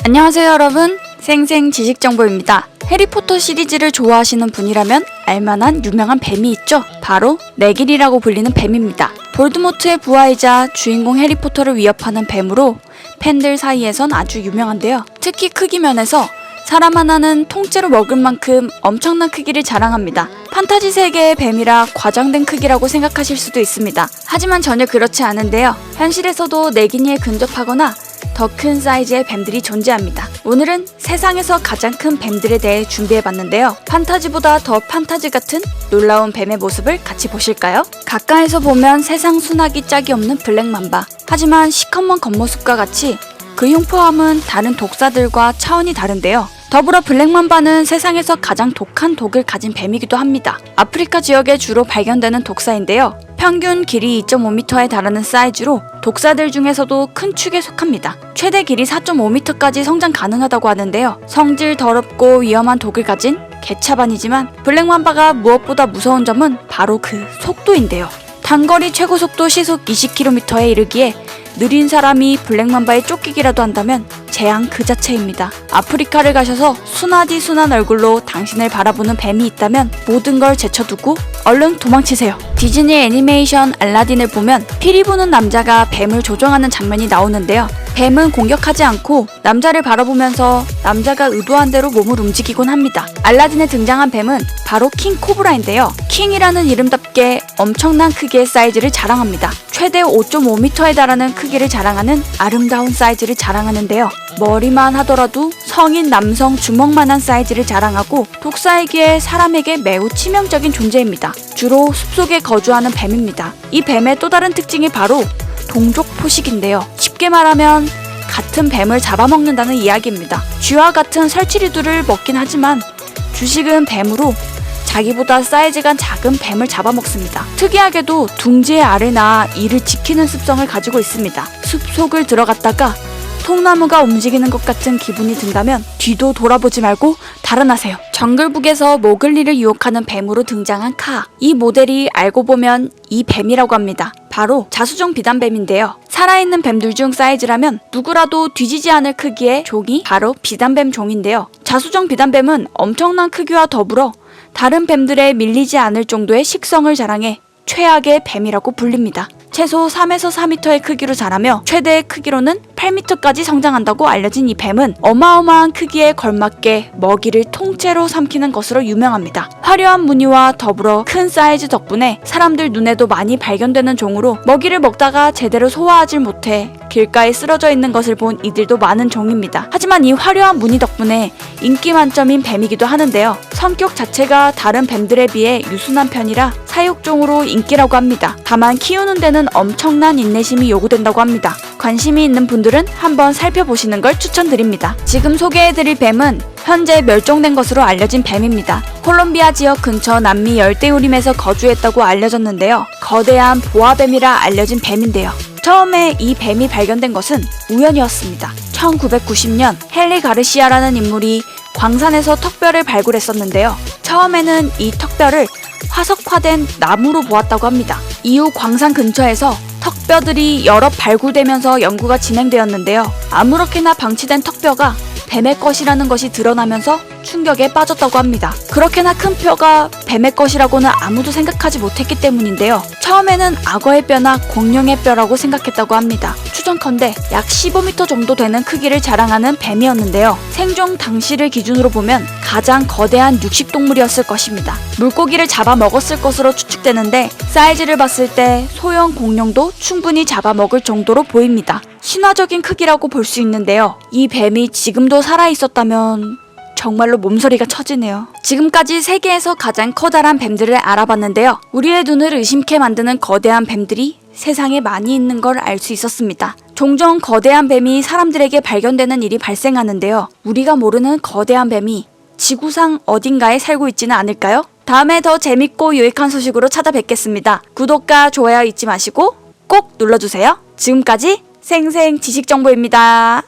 안녕하세요 여러분, 생생 지식정보입니다. 해리포터 시리즈를 좋아하시는 분이라면 알만한 유명한 뱀이 있죠. 바로 네길이라고 불리는 뱀입니다. 볼드모트의 부하이자 주인공 해리포터를 위협하는 뱀으로 팬들 사이에선 아주 유명한데요. 특히 크기 면에서 사람 하나는 통째로 먹을 만큼 엄청난 크기를 자랑합니다. 판타지 세계의 뱀이라 과장된 크기라고 생각하실 수도 있습니다. 하지만 전혀 그렇지 않은데요. 현실에서도 네기니에 근접하거나 더 큰 사이즈의 뱀들이 존재합니다. 오늘은 세상에서 가장 큰 뱀들에 대해 준비해봤는데요. 판타지보다 더 판타지 같은 놀라운 뱀의 모습을 같이 보실까요? 가까이서 보면 세상 순하기 짝이 없는 블랙맘바. 하지만 시커먼 겉모습과 같이 그 흉포함은 다른 독사들과 차원이 다른데요. 더불어 블랙맘바는 세상에서 가장 독한 독을 가진 뱀이기도 합니다. 아프리카 지역에 주로 발견되는 독사인데요. 평균 길이 2.5m에 달하는 사이즈로 독사들 중에서도 큰 축에 속합니다. 최대 길이 4.5m까지 성장 가능하다고 하는데요. 성질 더럽고 위험한 독을 가진 개차반이지만 블랙맘바가 무엇보다 무서운 점은 바로 그 속도인데요. 단거리 최고 속도 시속 20km에 이르기에 느린 사람이 블랙맘바에 쫓기기라도 한다면 재앙 그 자체입니다. 아프리카를 가셔서 순하디 순한 얼굴로 당신을 바라보는 뱀이 있다면 모든 걸 제쳐두고 얼른 도망치세요. 디즈니 애니메이션 알라딘을 보면 피리 부는 남자가 뱀을 조종하는 장면이 나오는데요. 뱀은 공격하지 않고 남자를 바라보면서 남자가 의도한 대로 몸을 움직이곤 합니다. 알라딘에 등장한 뱀은 바로 킹 코브라인데요. 킹이라는 이름답게 엄청난 크기의 사이즈를 자랑합니다. 최대 5.5m에 달하는 크기를 자랑하는 아름다운 사이즈를 자랑하는데요. 머리만 하더라도 성인 남성 주먹만한 사이즈를 자랑하고 독사이기에 사람에게 매우 치명적인 존재입니다. 주로 숲속에 거주하는 뱀입니다. 이 뱀의 또 다른 특징이 바로 동족 포식인데요. 쉽게 말하면 같은 뱀을 잡아먹는다는 이야기입니다. 쥐와 같은 설치류들을 먹긴 하지만 주식은 뱀으로 자기보다 사이즈가 작은 뱀을 잡아먹습니다. 특이하게도 둥지의 아래나 이를 지키는 습성을 가지고 있습니다. 숲속을 들어갔다가 통나무가 움직이는 것 같은 기분이 든다면 뒤도 돌아보지 말고 달아나세요. 정글북에서 모글리를 유혹하는 뱀으로 등장한 카. 이 모델이 알고 보면 이 뱀이라고 합니다. 바로 자수정 비단뱀인데요. 살아있는 뱀들 중 사이즈라면 누구라도 뒤지지 않을 크기의 종이 바로 비단뱀 종인데요. 자수정 비단뱀은 엄청난 크기와 더불어 다른 뱀들에 밀리지 않을 정도의 식성을 자랑해 최악의 뱀이라고 불립니다. 최소 3에서 4m의 크기로 자라며 최대 크기로는 8m까지 성장한다고 알려진 이 뱀은 어마어마한 크기에 걸맞게 먹이를 통째로 삼키는 것으로 유명합니다. 화려한 무늬와 더불어 큰 사이즈 덕분에 사람들 눈에도 많이 발견되는 종으로 먹이를 먹다가 제대로 소화하지 못해 길가에 쓰러져 있는 것을 본 이들도 많은 종입니다. 하지만 이 화려한 무늬 덕분에 인기 만점인 뱀이기도 하는데요. 성격 자체가 다른 뱀들에 비해 유순한 편이라 사육종으로 인기라고 합니다. 다만 키우는 데는 엄청난 인내심이 요구된다고 합니다. 관심이 있는 분들은 한번 살펴보시는 걸 추천드립니다. 지금 소개해드릴 뱀은 현재 멸종된 것으로 알려진 뱀입니다. 콜롬비아 지역 근처 남미 열대우림에서 거주했다고 알려졌는데요. 거대한 보아뱀이라 알려진 뱀인데요. 처음에 이 뱀이 발견된 것은 우연이었습니다. 1990년 헨리 가르시아라는 인물이 광산에서 턱뼈를 발굴했었는데요. 처음에는 이 턱뼈를 화석화된 나무로 보았다고 합니다. 이후 광산 근처에서 턱뼈들이 여러 발굴되면서 연구가 진행되었는데요. 아무렇게나 방치된 턱뼈가 뱀의 것이라는 것이 드러나면서 충격에 빠졌다고 합니다. 그렇게나 큰 뼈가 뱀의 것이라고는 아무도 생각하지 못했기 때문인데요. 처음에는 악어의 뼈나 공룡의 뼈라고 생각했다고 합니다. 추정컨대 약 15m 정도 되는 크기를 자랑하는 뱀이었는데요. 생존 당시를 기준으로 보면 가장 거대한 육식동물이었을 것입니다. 물고기를 잡아먹었을 것으로 추측되는데 사이즈를 봤을 때 소형 공룡도 충분히 잡아먹을 정도로 보입니다. 신화적인 크기라고 볼 수 있는데요. 이 뱀이 지금도 살아있었다면 정말로 몸서리가 쳐지네요. 지금까지 세계에서 가장 커다란 뱀들을 알아봤는데요. 우리의 눈을 의심케 만드는 거대한 뱀들이 세상에 많이 있는 걸 알 수 있었습니다. 종종 거대한 뱀이 사람들에게 발견되는 일이 발생하는데요. 우리가 모르는 거대한 뱀이 지구상 어딘가에 살고 있지는 않을까요? 다음에 더 재밌고 유익한 소식으로 찾아뵙겠습니다. 구독과 좋아요 잊지 마시고 꼭 눌러주세요. 지금까지 생생 지식정보입니다.